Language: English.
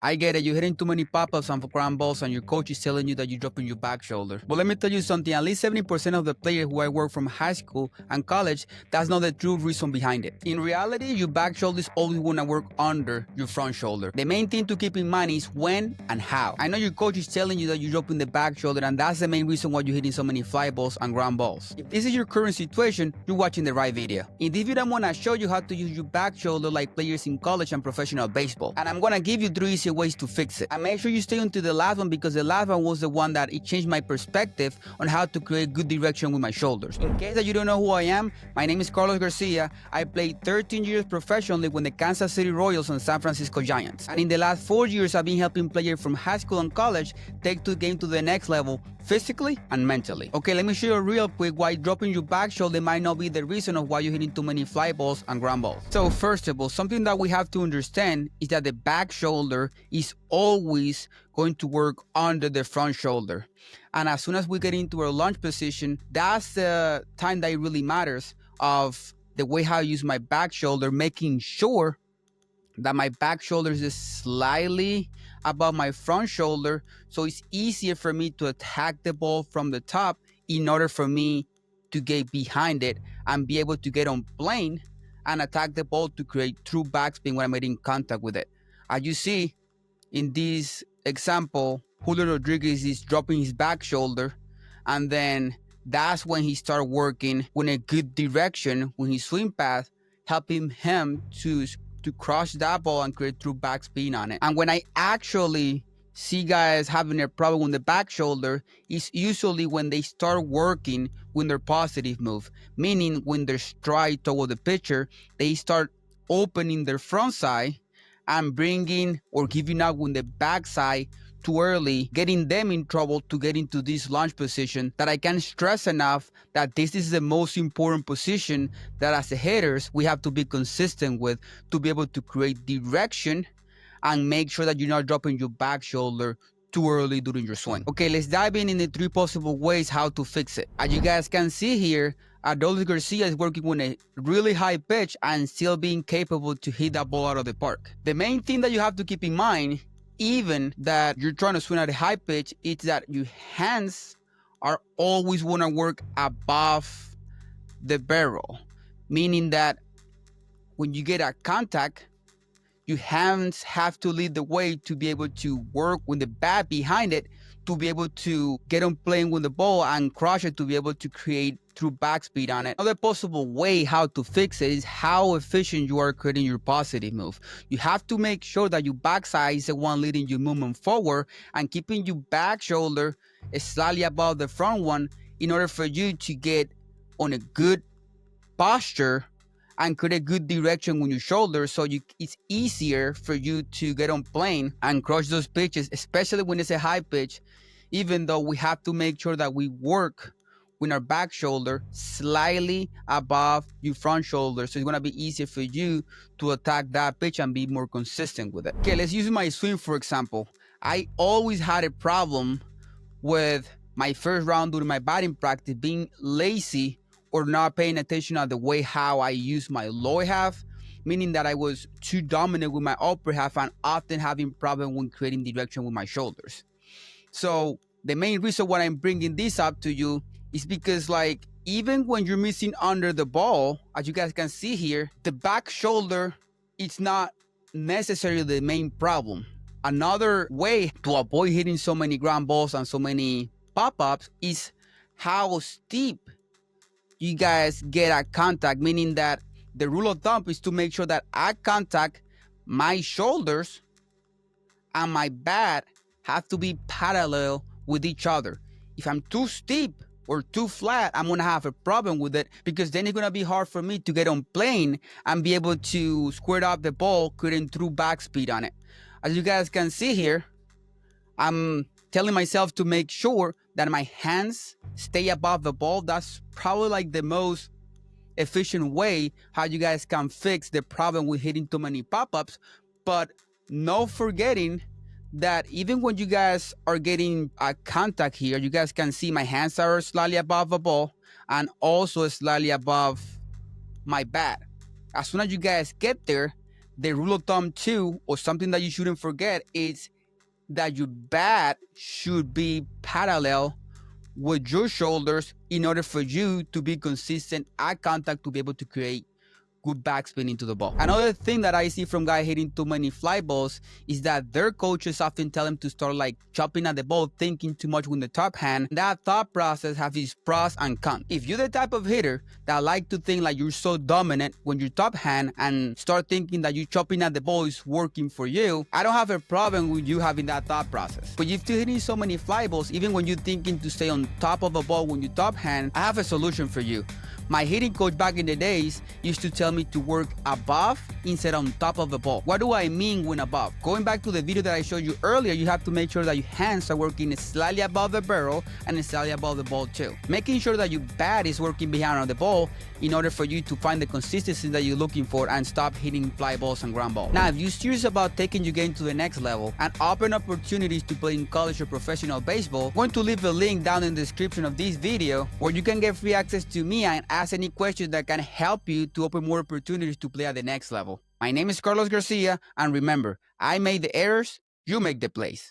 I get it, you're hitting too many pop-ups and ground balls and your coach is telling you that you're dropping your back shoulder. But let me tell you something, at least 70% of the players who I work from high school and college, that's not the true reason behind it. In reality, your back shoulder is always gonna work under your front shoulder. The main thing to keep in mind is when and how. I know your coach is telling you that you're dropping the back shoulder and that's the main reason why you're hitting so many fly balls and ground balls. If this is your current situation, you're watching the right video. In this video, I'm gonna show you how to use your back shoulder like players in college and professional baseball. And I'm gonna give you 3 easy ways to fix it. And make sure you stay until the last one because the last one was the one that it changed my perspective on how to create good direction with my shoulders. In case that you don't know who I am, my name is Carlos Garcia. I played 13 years professionally with the Kansas City Royals and San Francisco Giants. And in the last 4 years, I've been helping players from high school and college take the game to the next level physically and mentally. Okay, let me show you real quick why dropping your back shoulder might not be the reason of why you're hitting too many fly balls and ground balls. So first of all, something that we have to understand is that the back shoulder is always going to work under the front shoulder. And as soon as we get into our launch position, that's the time that it really matters of the way how I use my back shoulder, making sure that my back shoulder is slightly above my front shoulder, so it's easier for me to attack the ball from the top in order for me to get behind it and be able to get on plane and attack the ball to create true backspin when I'm making contact with it. As you see in this example, Julio Rodriguez is dropping his back shoulder, and then that's when he started working with a good direction when his swing path, helping him to crush that ball and create true backspin on it. And when I actually see guys having a problem with the back shoulder, it's usually when they start working with their positive move, meaning when they stride toward the pitcher, they start opening their front side and bringing or giving up with the backside too early, getting them in trouble to get into this launch position that I can't stress enough that this is the most important position that as a hitters we have to be consistent with to be able to create direction and make sure that you're not dropping your back shoulder too early during your swing. Okay, let's dive in the 3 possible ways how to fix it. As you guys can see here, Adolis Garcia is working with a really high pitch and still being capable to hit that ball out of the park. The main thing that you have to keep in mind, even that you're trying to swing at a high pitch, is that your hands are always want to work above the barrel, meaning that when you get a contact, your hands have to lead the way to be able to work with the bat behind it to be able to get on playing with the ball and crush it to be able to create true backspeed on it. Another possible way how to fix it is how efficient you are creating your positive move. You have to make sure that your backside is the one leading your movement forward and keeping your back shoulder slightly above the front one in order for you to get on a good posture and create a good direction with your shoulders, so it's easier for you to get on plane and crush those pitches, especially when it's a high pitch, even though we have to make sure that we work with our back shoulder slightly above your front shoulder, so it's going to be easier for you to attack that pitch and be more consistent with it. Okay, let's use my swing for example. I always had a problem with my first round during my batting practice being lazy or not paying attention on the way how I use my lower half, meaning that I was too dominant with my upper half and often having problem when creating direction with my shoulders. So the main reason why I'm bringing this up to you is because, like, even when you're missing under the ball, as you guys can see here, the back shoulder, it's not necessarily the main problem. Another way to avoid hitting so many ground balls and so many pop-ups is how steep you guys get at contact, meaning that the rule of thumb is to make sure that at contact, my shoulders and my bat have to be parallel with each other. If I'm too steep or too flat, I'm gonna have a problem with it because then it's gonna be hard for me to get on plane and be able to square up the ball, creating true backspeed on it. As you guys can see here, I'm telling myself to make sure that my hands stay above the ball. That's probably like the most efficient way how you guys can fix the problem with hitting too many pop-ups. But no forgetting that even when you guys are getting a contact here, you guys can see my hands are slightly above the ball and also slightly above my bat. As soon as you guys get there, The rule of thumb too, or something that you shouldn't forget, is that your bat should be parallel with your shoulders in order for you to be consistent eye contact to be able to create good backspin into the ball. Another thing that I see from guys hitting too many fly balls is that their coaches often tell them to start like chopping at the ball, thinking too much with the top hand. That thought process has its pros and cons. If you're the type of hitter that like to think like you're so dominant when you're top hand and start thinking that you chopping at the ball is working for you, I don't have a problem with you having that thought process. But if you're hitting so many fly balls, even when you're thinking to stay on top of the ball when you top hand, I have a solution for you. My hitting coach back in the days used to tell me to work above instead on top of the ball. What do I mean when above? Going back to the video that I showed you earlier, you have to make sure that your hands are working slightly above the barrel and slightly above the ball too. Making sure that your bat is working behind on the ball in order for you to find the consistency that you're looking for and stop hitting fly balls and ground balls. Now, if you're serious about taking your game to the next level and open opportunities to play in college or professional baseball, I'm going to leave a link down in the description of this video where you can get free access to me and ask any questions that can help you to open more opportunities to play at the next level. My name is Carlos Garcia, and remember, I made the errors, you make the plays.